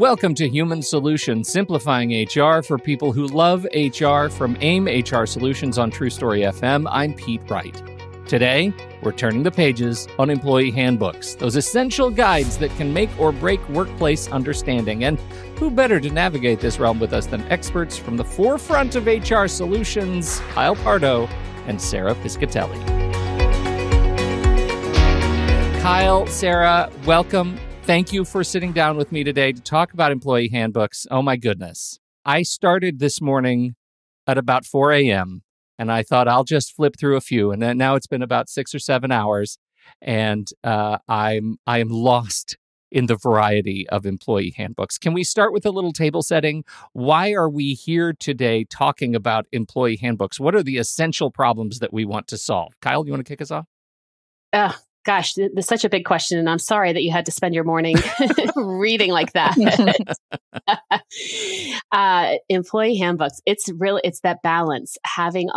Welcome to Human Solutions, simplifying HR for people who love HR. From AIM HR Solutions on True Story FM, I'm Pete Wright. Today, we're turning the pages on employee handbooks, those essential guides that can make or break workplace understanding. And who better to navigate this realm with us than experts from the forefront of HR solutions, Pardo and Sarah Piscatelli. Kyle, Sarah, welcome. Thank you for sitting down with me today to talk about employee handbooks. Oh my goodness. I started this morning at about 4 a.m. and I thought I'll just flip through a few. And then now it's been about 6 or 7 hours and I am lost in the variety of employee handbooks. Can we start with a little table setting? Why are we here today talking about employee handbooks? What are the essential problems that we want to solve? Kyle, you want to kick us off? Gosh, that's such a big question. And I'm sorry that you had to spend your morning reading like that. Employee handbooks, it's that balance, having,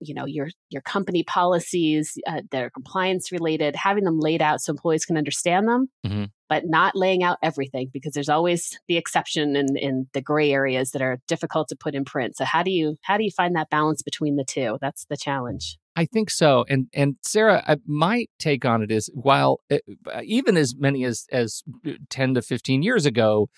your company policies that are compliance related, having them laid out so employees can understand them, but not laying out everything, because there's always the exception in the gray areas that are difficult to put in print. So how do you find that balance between the two? That's the challenge. I think so. And Sarah, my take on it is, while even as many as 10 to 15 years ago,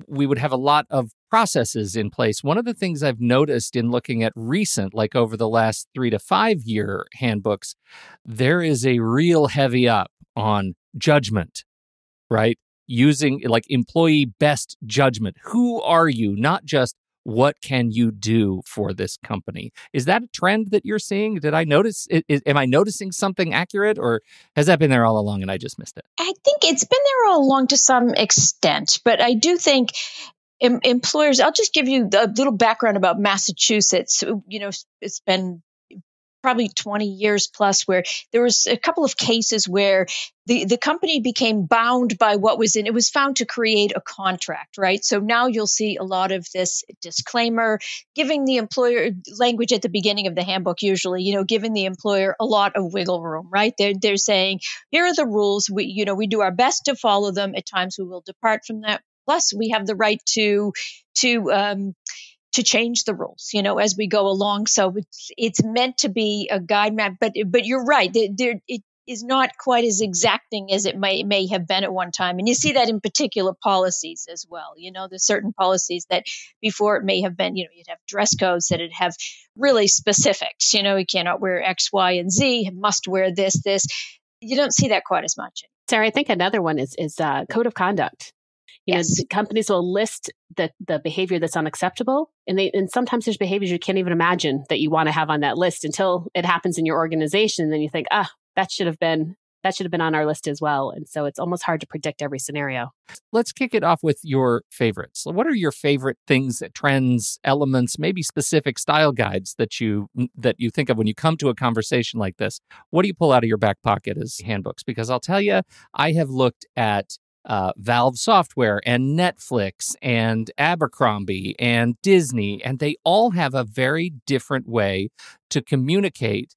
we would have a lot of processes in place. One of the things I've noticed in looking at recent, like over the last 3 to 5 year handbooks, there is a real heavy up on judgment, right? Using like employee best judgment. Who are you? Not just what can you do for this company? Is that a trend that you're seeing? Did I notice? Am I noticing something accurate, or has that been there all along and I just missed it? I think it's been there all along to some extent, but I do think employers, I'll just give you a little background about Massachusetts. It's been probably 20 years plus, where there was a couple of cases where the company became bound by what was in it. Was found to create a contract, right? So now you'll see a lot of this disclaimer, giving the employer language at the beginning of the handbook, usually, giving the employer a lot of wiggle room, right? They're saying, here are the rules. We do our best to follow them. At times we will depart from that. Plus, we have the right to change the rules, as we go along. So it's meant to be a guide map, but you're right. It is not quite as exacting as it may have been at one time. And you see that in particular policies as well. There's certain policies that before it may have been, you'd have dress codes that would have really specifics. You cannot wear X, Y, and Z, must wear this. You don't see that quite as much. Sarah, I think another one is code of conduct. Yes. Companies will list the behavior that's unacceptable, and sometimes there's behaviors you can't even imagine that you want to have on that list until it happens in your organization. And then you think, that should have been on our list as well. And so it's almost hard to predict every scenario. Let's kick it off with your favorites. What are your favorite things, trends, elements, maybe specific style guides that you think of when you come to a conversation like this? What do you pull out of your back pocket as handbooks? Because I'll tell you, I have looked at Valve Software and Netflix and Abercrombie and Disney, and they all have a very different way to communicate.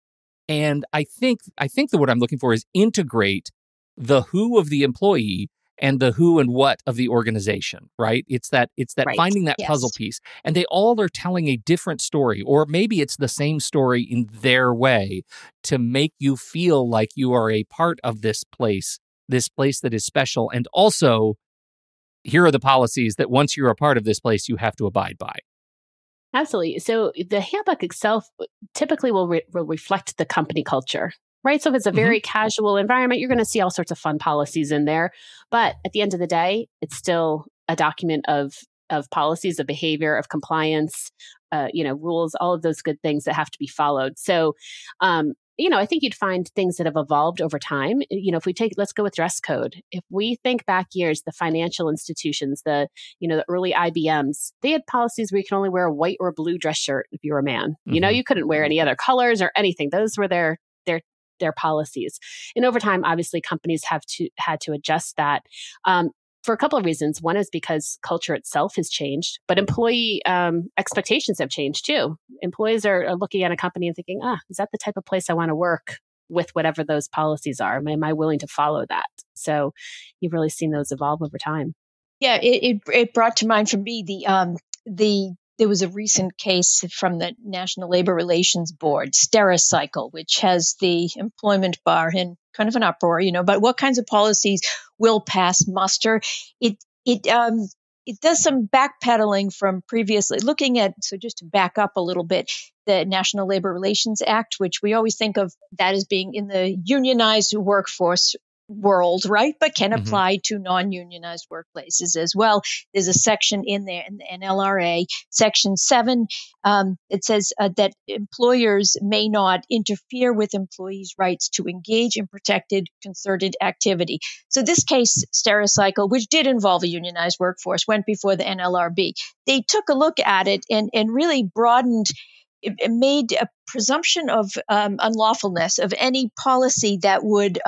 And I think that what I'm looking for is integrate the who of the employee and the who and what of the organization, right? It's that right. Finding that puzzle piece. And they all are telling a different story, or maybe it's the same story in their way to make you feel like you are a part of this place that is special. And also, here are the policies that once you're a part of this place, you have to abide by. Absolutely. So the handbook itself typically will reflect the company culture, right? So if it's a very casual environment, you're going to see all sorts of fun policies in there. But at the end of the day, it's still a document of policies, of behavior, of compliance, rules, all of those good things that have to be followed. So, I think you'd find things that have evolved over time. Let's go with dress code. If we think back years, the financial institutions, the early IBMs, they had policies where you can only wear a white or a blue dress shirt if you were a man. You couldn't wear any other colors or anything. Those were their policies. And over time, obviously, companies had to adjust that. For a couple of reasons. One is because culture itself has changed, but employee expectations have changed too. Employees are looking at a company and thinking, is that the type of place I want to work with, whatever those policies are? Am I willing to follow that? So you've really seen those evolve over time. Yeah, it brought to mind for me the there was a recent case from the National Labor Relations Board, Stericycle, which has the employment bar in kind of an uproar, but what kinds of policies will pass muster? It it it does some backpedaling from previously looking at, so just to back up a little bit, the National Labor Relations Act, which we always think of that as being in the unionized workforce world, right? But can Hmm. apply to non-unionized workplaces as well. There's a section in there in the NLRA, Section 7. It says that employers may not interfere with employees' rights to engage in protected concerted activity. So this case, Stericycle, which did involve a unionized workforce, went before the NLRB. They took a look at it and really broadened it made a presumption of unlawfulness of any policy that would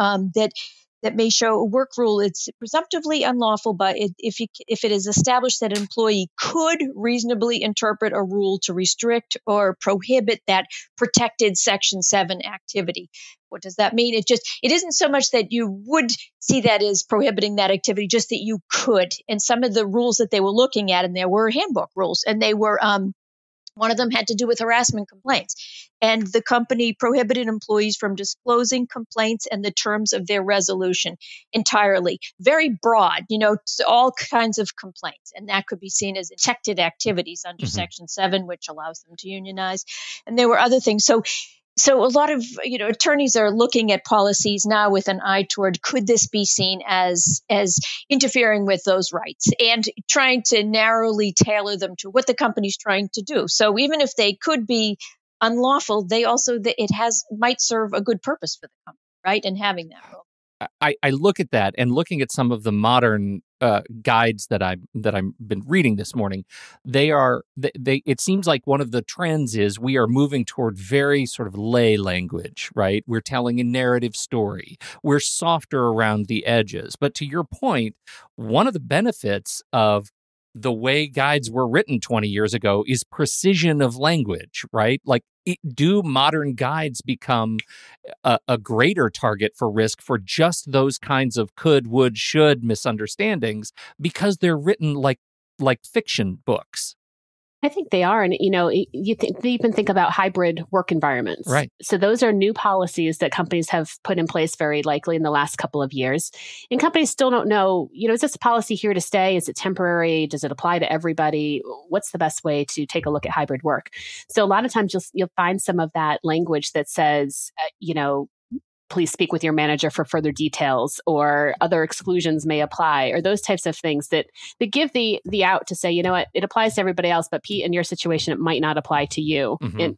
that may show a work rule. It's presumptively unlawful, but if it is established that an employee could reasonably interpret a rule to restrict or prohibit that protected Section 7 activity. What does that mean? It isn't so much that you would see that as prohibiting that activity, just that you could. And some of the rules that they were looking at, and there were handbook rules, and they were one of them had to do with harassment complaints. And the company prohibited employees from disclosing complaints and the terms of their resolution entirely. Very broad, all kinds of complaints. And that could be seen as protected activities under Hmm. Section 7, which allows them to unionize. And there were other things. So a lot of attorneys are looking at policies now with an eye toward, could this be seen as interfering with those rights, and trying to narrowly tailor them to what the company's trying to do. So even if they could be unlawful, might serve a good purpose for the company, right? And having that role. I look at that, and looking at some of the modern guides that I've been reading this morning. It seems like one of the trends is we are moving toward very sort of lay language, right? We're telling a narrative story. We're softer around the edges. But to your point, one of the benefits of the way guides were written 20 years ago is precision of language, right? Like, do modern guides become a greater target for risk for just those kinds of could, would, should misunderstandings because they're written like fiction books? I think they are. And, they even think about hybrid work environments. Right. So those are new policies that companies have put in place very likely in the last couple of years. And companies still don't know, is this policy here to stay? Is it temporary? Does it apply to everybody? What's the best way to take a look at hybrid work? So a lot of times you'll find some of that language that says, please speak with your manager for further details, or other exclusions may apply, or those types of things that give the out to say, it applies to everybody else, but Pete, in your situation, it might not apply to you. Mm-hmm. And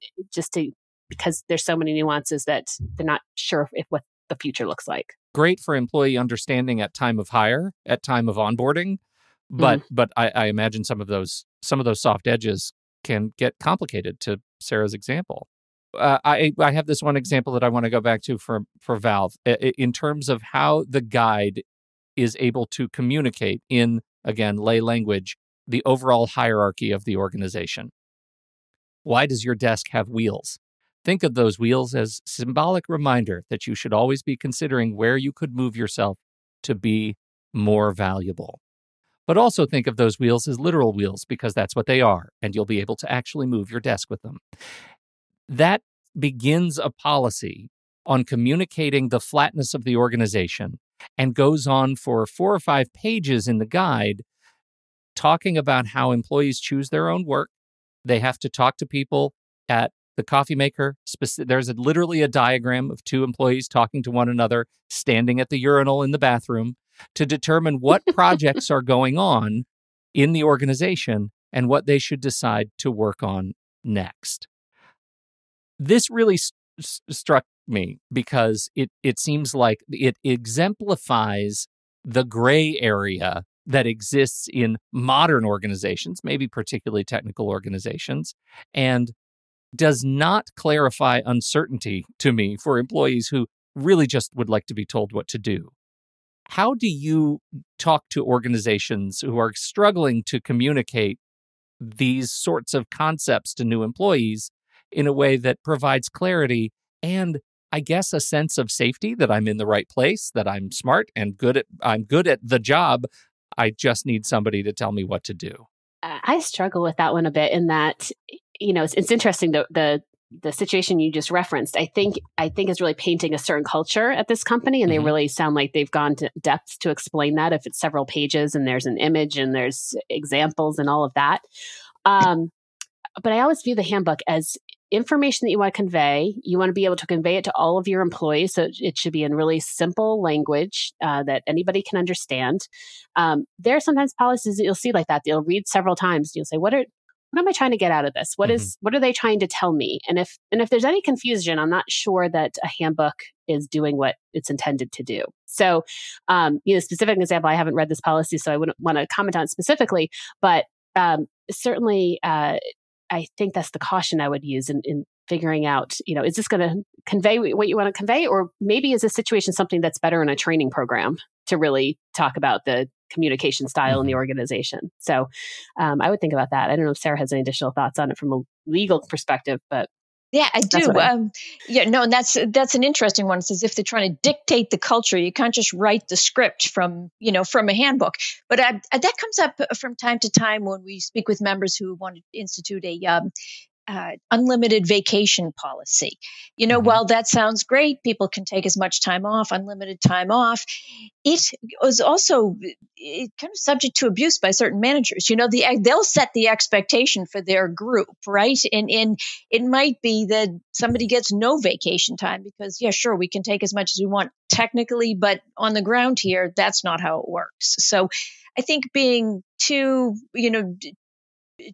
because there's so many nuances that they're not sure if what the future looks like. Great for employee understanding at time of hire, at time of onboarding, but I imagine some of those soft edges can get complicated. To Sarah's example. I have this one example that I want to go back to for Valve in terms of how the guide is able to communicate in, again, lay language, the overall hierarchy of the organization. Why does your desk have wheels? Think of those wheels as symbolic reminder that you should always be considering where you could move yourself to be more valuable. But also think of those wheels as literal wheels, because that's what they are, and you'll be able to actually move your desk with them. That begins a policy on communicating the flatness of the organization and goes on for 4 or 5 pages in the guide, talking about how employees choose their own work. They have to talk to people at the coffee maker. There's literally a diagram of 2 employees talking to one another, standing at the urinal in the bathroom, to determine what projects are going on in the organization and what they should decide to work on next. This really struck me because it seems like it exemplifies the gray area that exists in modern organizations, maybe particularly technical organizations, and does not clarify uncertainty to me for employees who really just would like to be told what to do. How do you talk to organizations who are struggling to communicate these sorts of concepts to new employees in a way that provides clarity and, I guess, a sense of safety that I'm in the right place, that I'm smart and I'm good at the job I just need somebody to tell me what to do? I struggle with that one a bit in that, it's interesting the situation you just referenced. I think is really painting a certain culture at this company, and they really sound like they've gone to depths to explain that. If it's several pages and there's an image and there's examples and all of that, but I always view the handbook as information that you want to convey. You want to be able to convey it to all of your employees. So it should be in really simple language that anybody can understand. There are sometimes policies that you'll see like that. You'll read several times. You'll say, what am I trying to get out of this? What are they trying to tell me? And if there's any confusion, I'm not sure that a handbook is doing what it's intended to do. So, specific example, I haven't read this policy, so I wouldn't want to comment on it specifically, but certainly, I think that's the caution I would use in figuring out, is this going to convey what you want to convey? Or maybe is this situation something that's better in a training program to really talk about the communication style in the organization? So I would think about that. I don't know if Sarah has any additional thoughts on it from a legal perspective, but yeah, I do. And that's an interesting one. It's as if they're trying to dictate the culture. You can't just write the script from a handbook. But that comes up from time to time when we speak with members who want to institute a unlimited vacation policy. While that sounds great, people can take as much time off, unlimited time off. It was also kind of subject to abuse by certain managers. They'll set the expectation for their group, right? And it might be that somebody gets no vacation time because, yeah, sure, we can take as much as we want technically, but on the ground here, that's not how it works. So I think being too,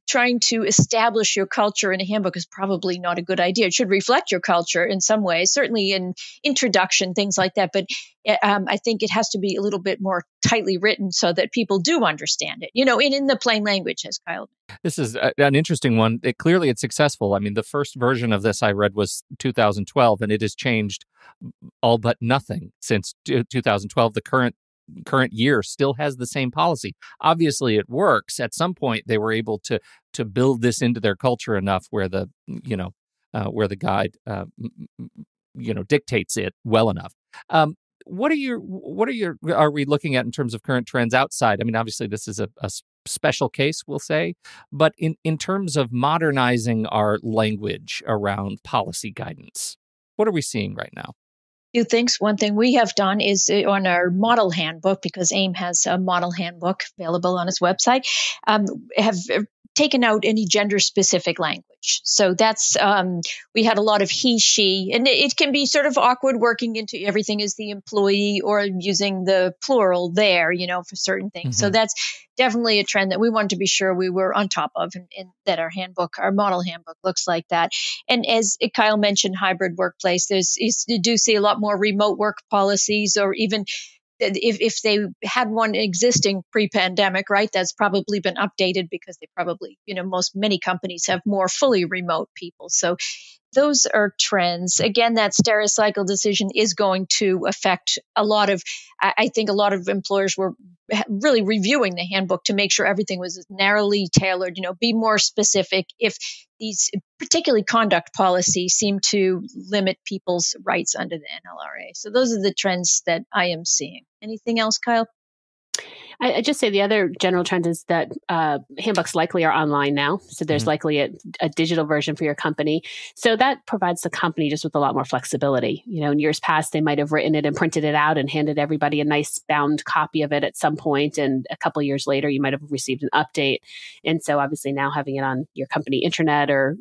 trying to establish your culture in a handbook is probably not a good idea. It should reflect your culture in some ways, certainly in introduction, things like that. But I think it has to be a little bit more tightly written so that people do understand it, in the plain language, as Kyle. This is an interesting one. Clearly, it's successful. I mean, the first version of this I read was 2012, and it has changed all but nothing since 2012. The current year still has the same policy. Obviously, it works. At some point, they were able to build this into their culture enough where the guide dictates it well enough. What are we looking at in terms of current trends outside? I mean, obviously, this is a special case, we'll say, but in terms of modernizing our language around policy guidance, what are we seeing right now? Few things. One thing we have done is on our model handbook, because AIM has a model handbook available on its website, have taken out any gender-specific language. So that's, we had a lot of he, she, and it can be sort of awkward working into everything is the employee or using the plural there, for certain things. So that's definitely a trend that we wanted to be sure we were on top of and that our model handbook looks like that. And as Kyle mentioned, hybrid workplace, you do see a lot more remote work policies, or even if they had one existing pre-pandemic, right, that's probably been updated because they probably, many companies have more fully remote people. So those are trends. Again, that Stericycle decision is going to affect I think a lot of employers were really reviewing the handbook to make sure everything was narrowly tailored, be more specific if these particularly conduct policies seem to limit people's rights under the NLRA. So those are the trends that I am seeing. Anything else, Kyle? I just say the other general trend is that handbooks likely are online now. So there's likely a digital version for your company. So that provides the company just with a lot more flexibility. In years past, they might have written it and printed it out and handed everybody a nice bound copy of it at some point. And a couple of years later, you might have received an update. And so obviously now having it on your company intranet or,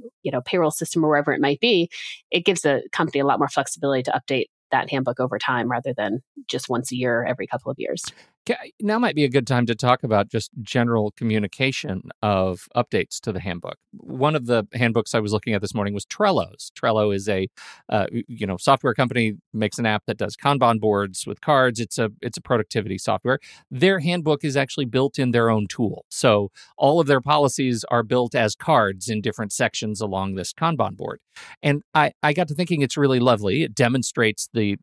payroll system or wherever it might be, it gives the company a lot more flexibility to update that handbook over time rather than just once a year, every couple of years. Now might be a good time to talk about just general communication of updates to the handbook. One of the handbooks I was looking at this morning was Trello's. Trello is a software company, makes an app that does Kanban boards with cards. It's a productivity software. Their handbook is actually built in their own tool. So all of their policies are built as cards in different sections along this Kanban board. And I got to thinking it's really lovely. It demonstrates the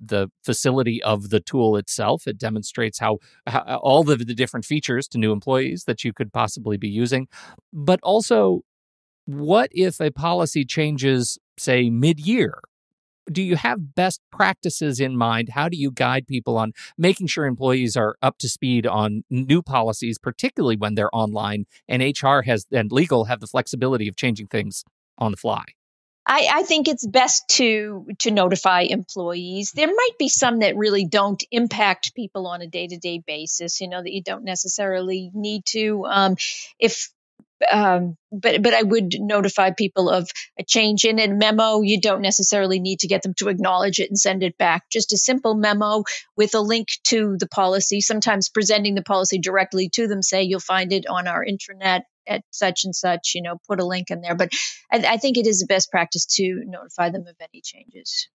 facility of the tool itself. It demonstrates how all of the different features to new employees that you could possibly be using. But also, what if a policy changes, say, mid-year? do you have best practices in mind? How do you guide people on making sure employees are up to speed on new policies, particularly when they're online and HR and legal have the flexibility of changing things on the fly? I think it's best to notify employees. There might be some that really don't impact people on a day-to-day basis, that you don't necessarily need to. But I would notify people of a change in a memo. You don't necessarily need to get them to acknowledge it and send it back. Just a simple memo with a link to the policy, sometimes presenting the policy directly to them, say you'll find it on our intranet at such and such, put a link in there. But I think it is the best practice to notify them of any changes.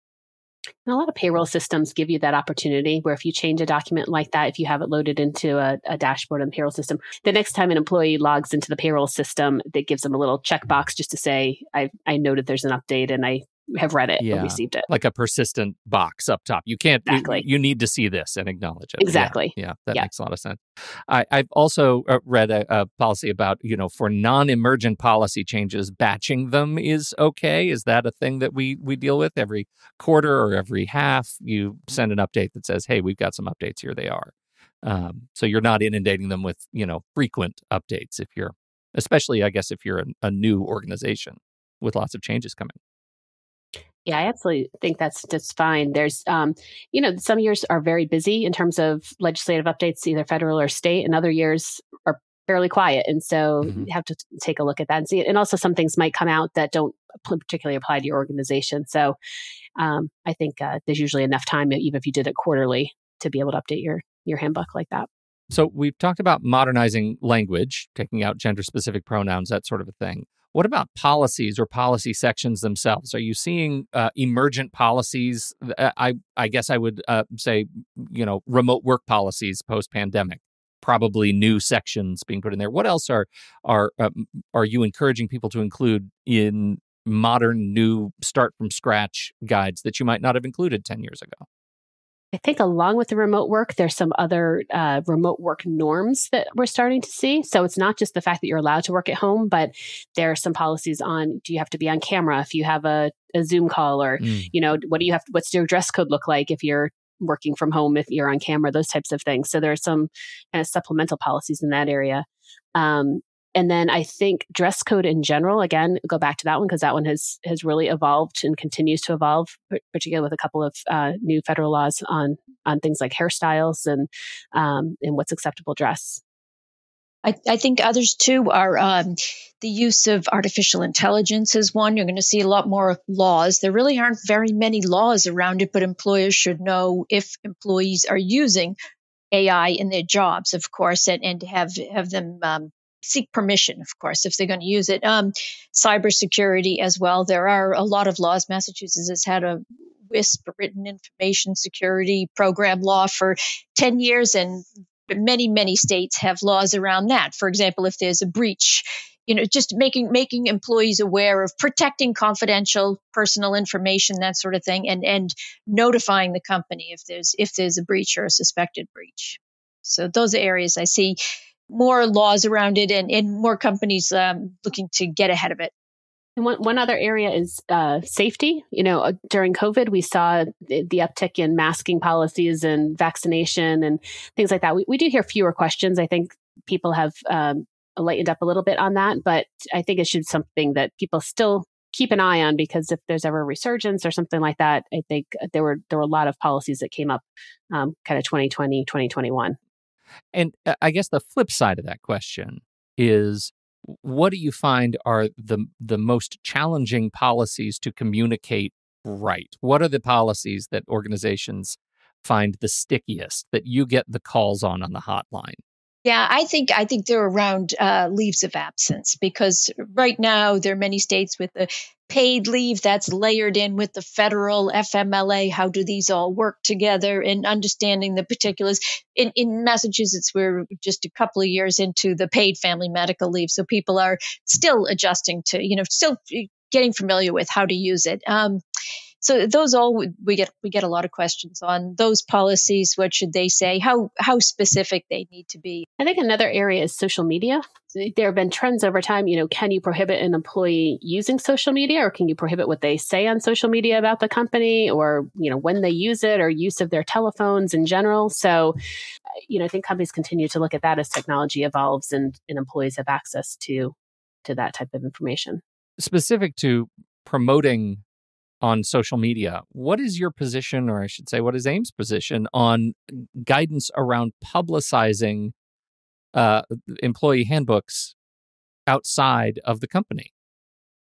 And a lot of payroll systems give you that opportunity where if you change a document like that, if you have it loaded into a dashboard in the payroll system, the next time an employee logs into the payroll system, that gives them a little checkbox just to say, I noted there's an update and I have read it or received it. Like a persistent box up top. You can't, exactly. You need to see this and acknowledge it. Exactly. Yeah, that makes a lot of sense. I've also read a policy about, for non-emergent policy changes, batching them is okay. Is that a thing that we deal with every quarter or every half? You send an update that says, hey, we've got some updates, here they are. So you're not inundating them with, frequent updates especially, I guess, if you're a new organization with lots of changes coming. Yeah, I absolutely think that's just fine. There's, some years are very busy in terms of legislative updates, either federal or state, and other years are fairly quiet. And so you have to take a look at that and see it. And also some things might come out that don't particularly apply to your organization. So I think there's usually enough time, even if you did it quarterly, to be able to update your handbook like that. So we've talked about modernizing language, taking out gender-specific pronouns, that sort of a thing. What about policies or policy sections themselves? Are you seeing emergent policies? I guess I would say, remote work policies post-pandemic, probably new sections being put in there. What else are you encouraging people to include in modern, new, start from scratch guides that you might not have included 10 years ago? I think along with the remote work, there's some other remote work norms that we're starting to see. So it's not just the fact that you're allowed to work at home, but there are some policies on, do you have to be on camera if you have a Zoom call, or, what's your dress code look like if you're working from home, if you're on camera, those types of things. So there are some kind of supplemental policies in that area. And then I think dress code in general, again, go back to that one because that one has really evolved and continues to evolve, particularly with a couple of new federal laws on things like hairstyles and what's acceptable dress. I think others too are the use of artificial intelligence is one. You're going to see a lot more laws. There really aren't very many laws around it, but employers should know if employees are using AI in their jobs, of course, and have them seek permission, of course, if they're going to use it. Cybersecurity as well. There are a lot of laws. Massachusetts has had a WISP, written information security program law, for 10 years, and many, many states have laws around that. For example, if there's a breach, just making employees aware of protecting confidential personal information, that sort of thing, and notifying the company if there's a breach or a suspected breach. So those are areas I see more laws around it, and more companies looking to get ahead of it. And one other area is safety. During COVID, we saw the uptick in masking policies and vaccination and things like that. We do hear fewer questions. I think people have lightened up a little bit on that, but I think it should be something that people still keep an eye on, because if there's ever a resurgence or something like that, I think there were a lot of policies that came up kind of 2020, 2021. And I guess the flip side of that question is, what do you find are the most challenging policies to communicate right? What are the policies that organizations find the stickiest, that you get the calls on the hotline? Yeah, I think they're around leaves of absence, because right now there are many states with the paid leave that's layered in with the federal FMLA. How do these all work together, and understanding the particulars? In Massachusetts, we're just a couple of years into the paid family medical leave, so people are still adjusting to, still getting familiar with how to use it. So those all we get a lot of questions on those policies. What should they say? How specific they need to be. I think another area is social media. There have been trends over time. Can you prohibit an employee using social media, or can you prohibit what they say on social media about the company, or when they use it, or use of their telephones in general? So, I think companies continue to look at that as technology evolves and employees have access to that type of information. Specific to promoting on social media, what is your position, or I should say, what is AIM's position on guidance around publicizing employee handbooks outside of the company?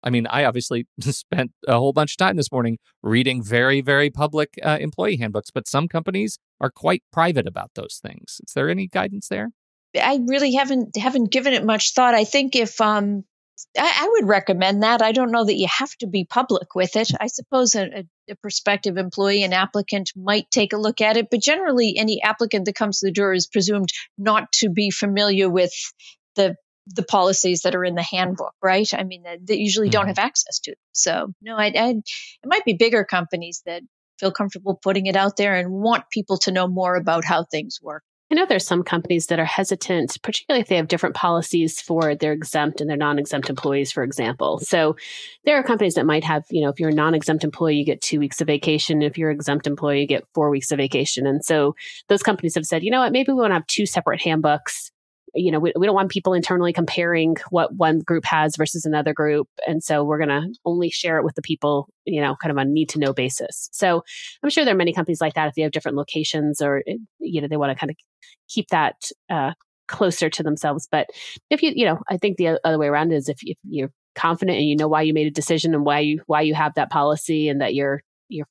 I mean, I obviously spent a whole bunch of time this morning reading very, very public employee handbooks, but some companies are quite private about those things. Is there any guidance there? I really haven't given it much thought. I think if I would recommend that. I don't know that you have to be public with it. I suppose a prospective employee, an applicant, might take a look at it, but generally any applicant that comes to the door is presumed not to be familiar with the policies that are in the handbook, right? I mean, they usually don't have access to them. So no, it might be bigger companies that feel comfortable putting it out there and want people to know more about how things work. I know there's some companies that are hesitant, particularly if they have different policies for their exempt and their non-exempt employees, for example. So there are companies that might have, if you're a non-exempt employee, you get 2 weeks of vacation. If you're an exempt employee, you get 4 weeks of vacation. And so those companies have said, you know what, maybe we want to have 2 separate handbooks. We don't want people internally comparing what one group has versus another group. And so we're going to only share it with the people, kind of on a need to know basis. So I'm sure there are many companies like that if they have different locations or, they want to kind of keep that closer to themselves. But if I think the other way around is if you're confident and you know why you made a decision and why you have that policy and that you're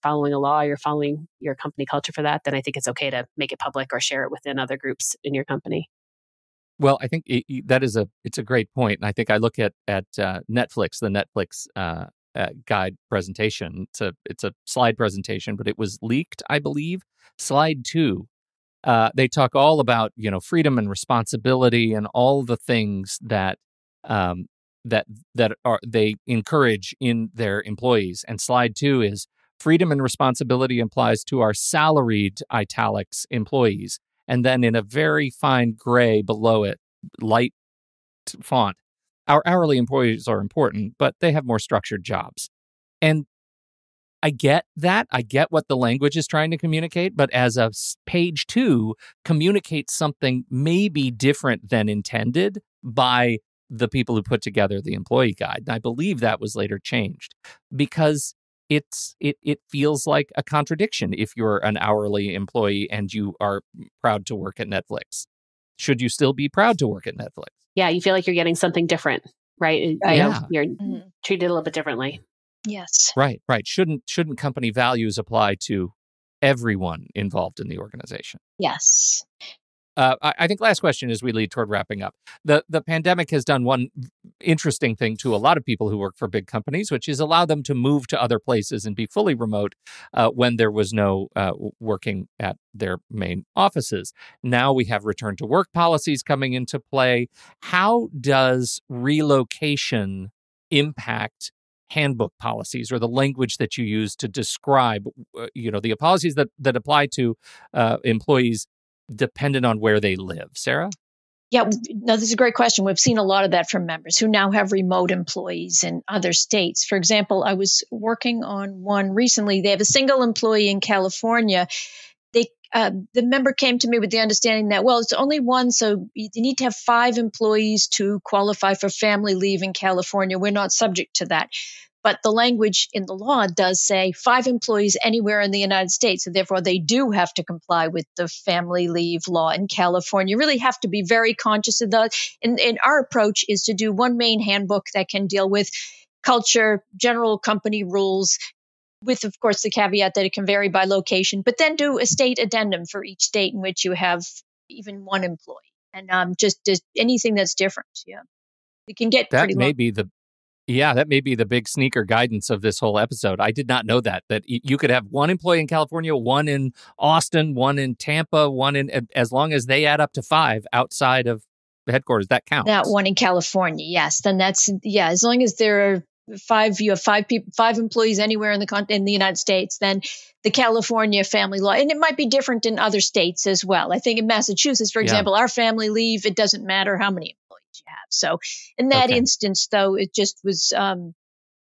following a law, you're following your company culture for that, then I think it's okay to make it public or share it within other groups in your company. Well, I think it's a great point, and I think I look at Netflix, the Netflix guide presentation. It's a slide presentation, but it was leaked, I believe. Slide 2, they talk all about freedom and responsibility and all the things that they encourage in their employees. And slide 2 is freedom and responsibility applies to our salaried italics employees. And then in a very fine gray below it, light font, our hourly employees are important, but they have more structured jobs. And I get that. I get what the language is trying to communicate, but as a page 2 communicates something maybe different than intended by the people who put together the employee guide. And I believe that was later changed because it feels like a contradiction if you're an hourly employee and you are proud to work at Netflix. Should you still be proud to work at Netflix? Yeah, you feel like you're getting something different, right? You're treated a little bit differently. Yes. Right. Shouldn't company values apply to everyone involved in the organization? Yes. I think last question as we lead toward wrapping up. The pandemic has done one interesting thing to a lot of people who work for big companies, which is allow them to move to other places and be fully remote when there was no working at their main offices. Now we have return to work policies coming into play. How does relocation impact handbook policies or the language that you use to describe, the policies that apply to employees dependent on where they live? Sarah? Yeah, no, this is a great question. We've seen a lot of that from members who now have remote employees in other states. For example, I was working on one recently. They have a single employee in California. The member came to me with the understanding that, well, it's only one, so you need to have 5 employees to qualify for family leave in California. We're not subject to that. But the language in the law does say 5 employees anywhere in the United States. So therefore, they do have to comply with the family leave law in California. You really have to be very conscious of that. And our approach is to do one main handbook that can deal with culture, general company rules, with, of course, the caveat that it can vary by location, but then do a state addendum for each state in which you have even one employee. And just anything that's different. Yeah. It can get pretty long. That may be the big sneaker guidance of this whole episode. I did not know that you could have one employee in California, one in Austin, one in Tampa, as long as they add up to 5 outside of the headquarters, that counts. That one in California, yes. Then as long as there are you have five employees anywhere in the United States, then the California family law, and it might be different in other states as well. I think in Massachusetts, for example, our family leave, it doesn't matter how many employees you have. So in that instance, though, it just was,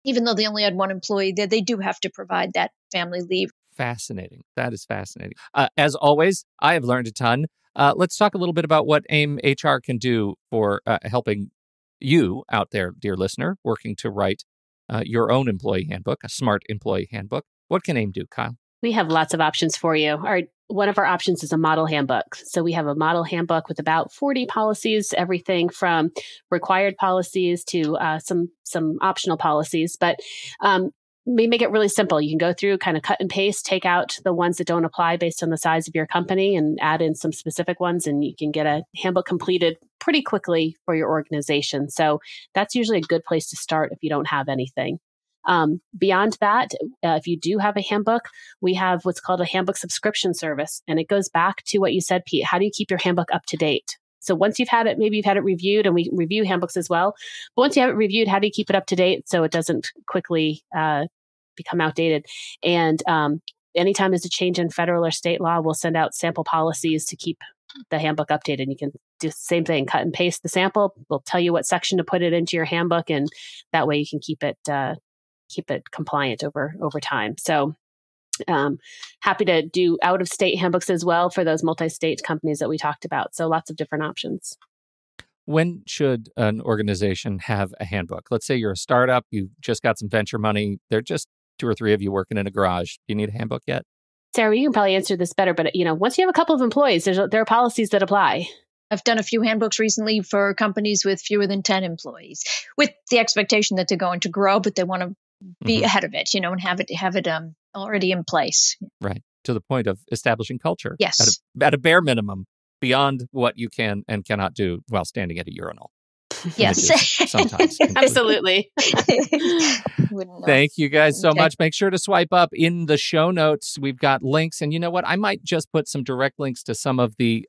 even though they only had one employee, they do have to provide that family leave. Fascinating. That is fascinating. As always, I have learned a ton. Let's talk a little bit about what AIM HR can do for helping you out there, dear listener, working to write your own employee handbook, a smart employee handbook. What can AIM do, Kyle? We have lots of options for you. One of our options is a model handbook. So we have a model handbook with about 40 policies, everything from required policies to some optional policies. But we make it really simple. You can go through, kind of cut and paste, take out the ones that don't apply based on the size of your company and add in some specific ones, and you can get a handbook completed pretty quickly for your organization. So that's usually a good place to start if you don't have anything. Beyond that, if you do have a handbook, we have what's called a handbook subscription service. And it goes back to what you said, Pete. How do you keep your handbook up to date? So once you've had it, maybe you've had it reviewed, and we review handbooks as well. But once you have it reviewed, how do you keep it up to date so it doesn't quickly become outdated? And anytime there's a change in federal or state law, we'll send out sample policies to keep the handbook updated. You can do the same thing, cut and paste the sample. We'll tell you what section to put it into your handbook, and that way you can keep it compliant over time. So happy to do out-of-state handbooks as well for those multi-state companies that we talked about. So lots of different options. When should an organization have a handbook? Let's say you're a startup, you just got some venture money, there are just 2 or 3 of you working in a garage. Do you need a handbook yet? Sarah, you can probably answer this better, but once you have a couple of employees, there are policies that apply. I've done a few handbooks recently for companies with fewer than 10 employees, with the expectation that they're going to grow, but they want to be ahead of it, and have it already in place. Right. To the point of establishing culture. Yes. At a bare minimum, beyond what you can and cannot do while standing at a urinal. Yes. Sometimes. Absolutely. Thank you guys so much. Make sure to swipe up in the show notes. We've got links. And you know what? I might just put some direct links to some of the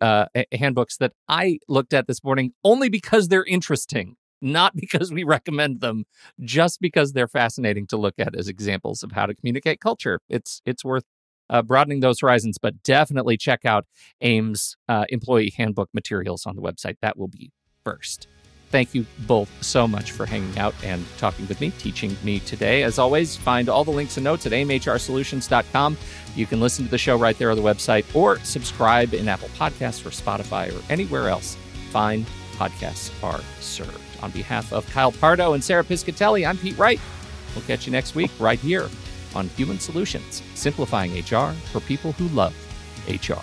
handbooks that I looked at this morning, only because they're interesting. Not because we recommend them, just because they're fascinating to look at as examples of how to communicate culture. It's worth broadening those horizons, but definitely check out AIM's employee handbook materials on the website. That will be first. Thank you both so much for hanging out and talking with me, teaching me today. As always, find all the links and notes at aimhrsolutions.com. You can listen to the show right there on the website, or subscribe in Apple Podcasts or Spotify or anywhere else fine podcasts are served. On behalf of Kyle Pardo and Sarah Piscatelli, I'm Pete Wright. We'll catch you next week right here on Human Solutions, simplifying HR for people who love HR.